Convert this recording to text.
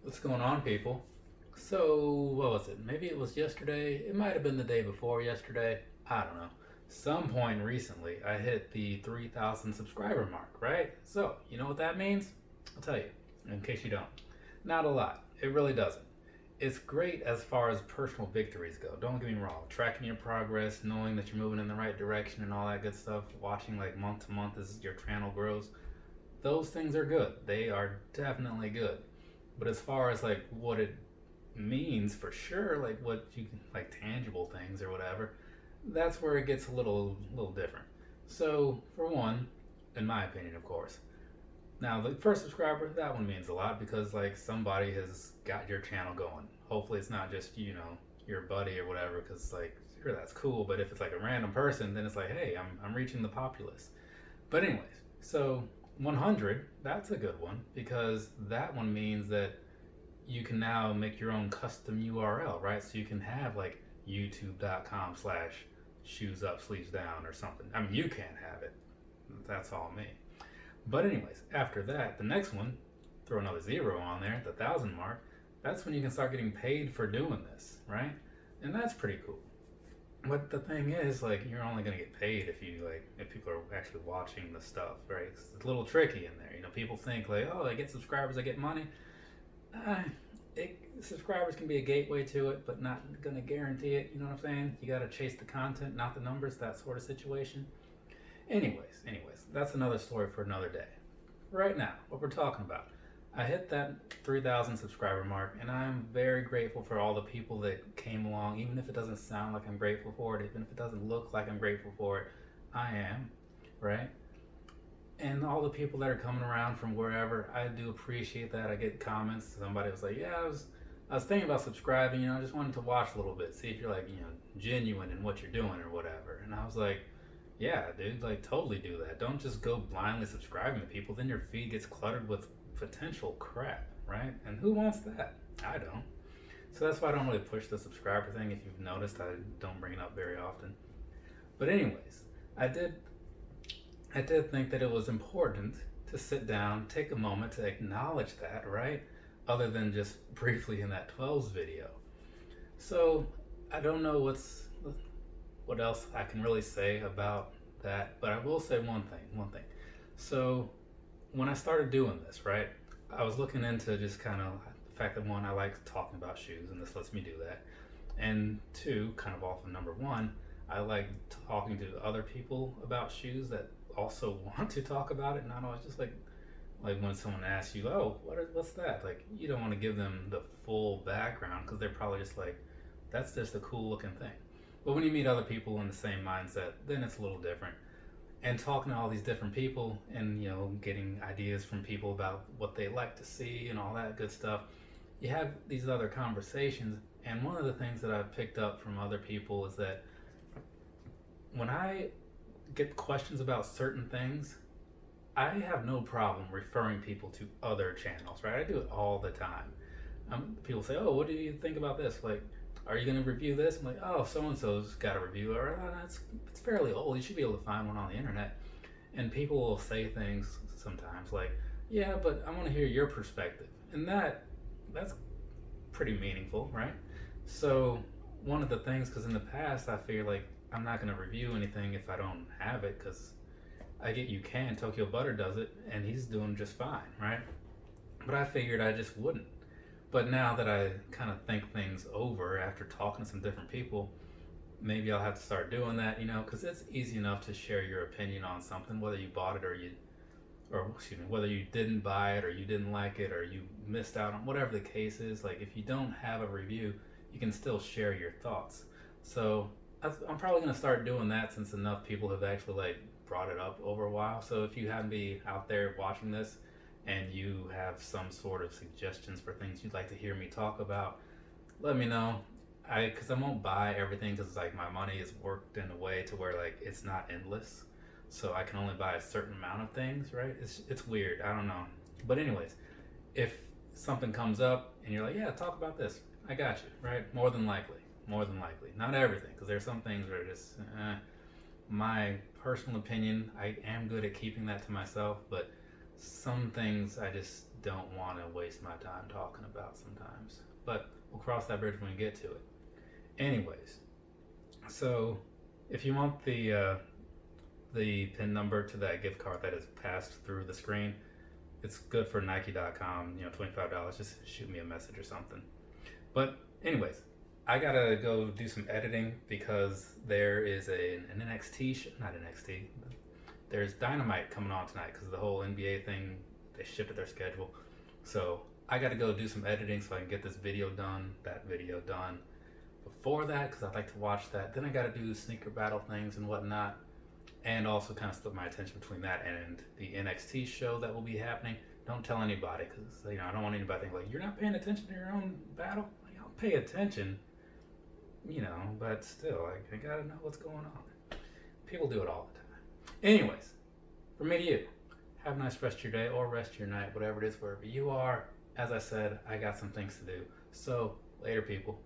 What's going on, people? So, what was it? Maybe it was yesterday. It might have been the day before yesterday. I don't know. Some point recently, I hit the 3,000 subscriber mark, right? So, you know what that means? I'll tell you, in case you don't. Not a lot. It really doesn't. It's great as far as personal victories go. Don't get me wrong. Tracking your progress, knowing that you're moving in the right direction and all that good stuff, watching like month to month as your channel grows, those things are good. They are definitely good. But as far as like what it means for sure, like what you can, like tangible things or whatever, that's where it gets a little different. So for one, in my opinion, of course. Now the first subscriber, that one means a lot because like somebody has got your channel going. Hopefully it's not just your buddy or whatever, because like sure that's cool, but if it's like a random person, then it's like hey, I'm reaching the populace. But anyways, so 100, that's a good one because that one means that you can now make your own custom URL, right? So you can have like youtube.com/shoesupsleevesdown or something. I mean, you can't have it. That's all me. But anyways, after that, the next one, throw another zero on there, the 1,000 mark. That's when you can start getting paid for doing this, right? And that's pretty cool. But the thing is, like, you're only gonna get paid if people are actually watching the stuff, right? It's a little tricky in there. People think like, oh, I get subscribers, I get money. Uh, Subscribers can be a gateway to it, but not gonna guarantee it. You know what I'm saying? You gotta chase the content, not the numbers. That sort of situation. Anyways, that's another story for another day. Right now, what we're talking about, I hit that 3,000 subscriber mark, and I'm very grateful for all the people that came along. Even if it doesn't sound like I'm grateful for it, even if it doesn't look like I'm grateful for it, I am, right? And all the people that are coming around from wherever, I do appreciate that. I get comments. Somebody was like, "Yeah, I was thinking about subscribing. I just wanted to watch a little bit, see if you're like, genuine in what you're doing or whatever." And I was like, "Yeah, dude, like totally do that. Don't just go blindly subscribing to people. Then your feed gets cluttered with potential crap, right? And who wants that? I don't. So that's why I don't really push the subscriber thing. If you've noticed, I don't bring it up very often. But anyways, I did I did think that it was important to sit down, take a moment to acknowledge that, right? Other than just briefly in that 12s video. So I don't know what else I can really say about that, but I will say one thing. So when I started doing this, right, I was looking into just kind of the fact that one, I like talking about shoes, and this lets me do that. And two, kind of off of number one, I like talking to other people about shoes that also want to talk about it, not always just like when someone asks you, "Oh, what's that?" Like you don't want to give them the full background because they're probably just like, "That's just a cool looking thing." But when you meet other people in the same mindset, then it's a little different. And talking to all these different people and getting ideas from people about what they like to see and all that good stuff, you have these other conversations. And one of the things that I've picked up from other people is that when I get questions about certain things, I have no problem referring people to other channels, right? I do it all the time. People say, "Oh, what do you think about this?" Like, "Are you going to review this?" I'm like, "Oh, so and so's got a review," or it's fairly old. You should be able to find one on the internet. And people will say things sometimes like, "Yeah, but I want to hear your perspective," and that's pretty meaningful, right? So one of the things, because in the past I figured like I'm not going to review anything if I don't have it, because I get you can. Tokyo Butter does it, and he's doing just fine, right? But I figured I just wouldn't. But now that I kind of think things over after talking to some different people, maybe I'll have to start doing that, because it's easy enough to share your opinion on something, whether you bought it or excuse me, whether you didn't buy it or you didn't like it or you missed out on whatever the case is. Like if you don't have a review, you can still share your thoughts. So I'm probably going to start doing that since enough people have actually like brought it up over a while. So if you happen to be out there watching this and you have some sort of suggestions for things you'd like to hear me talk about, let me know. Because I won't buy everything, because like my money is worked in a way to where like it's not endless, so I can only buy a certain amount of things, right? It's weird. I don't know. But anyways, if something comes up and you're like, "Yeah, talk about this," I got you, right? More than likely. Not everything, because there's some things that are just my personal opinion. I am good at keeping that to myself, but some things I just don't want to waste my time talking about sometimes. But we'll cross that bridge when we get to it. Anyways, so if you want the PIN number to that gift card that is passed through the screen, it's good for Nike.com, $25. Just shoot me a message or something. But anyways, I gotta go do some editing because there is an NXT show, not NXT, but there's Dynamite coming on tonight because the whole NBA thing, they shifted their schedule. So I gotta go do some editing so I can get this video done, that video done before that, because I'd like to watch that. Then I gotta do sneaker battle things and whatnot, and also kind of split my attention between that and the NXT show that will be happening. Don't tell anybody, because I don't want anybody to think like, you're not paying attention to your own battle. Like, I'll pay attention, but still, I gotta know what's going on. People do it all the time. Anyways, from me to you, have a nice rest of your day or rest of your night, whatever it is, wherever you are. As I said, I got some things to do. So later, people.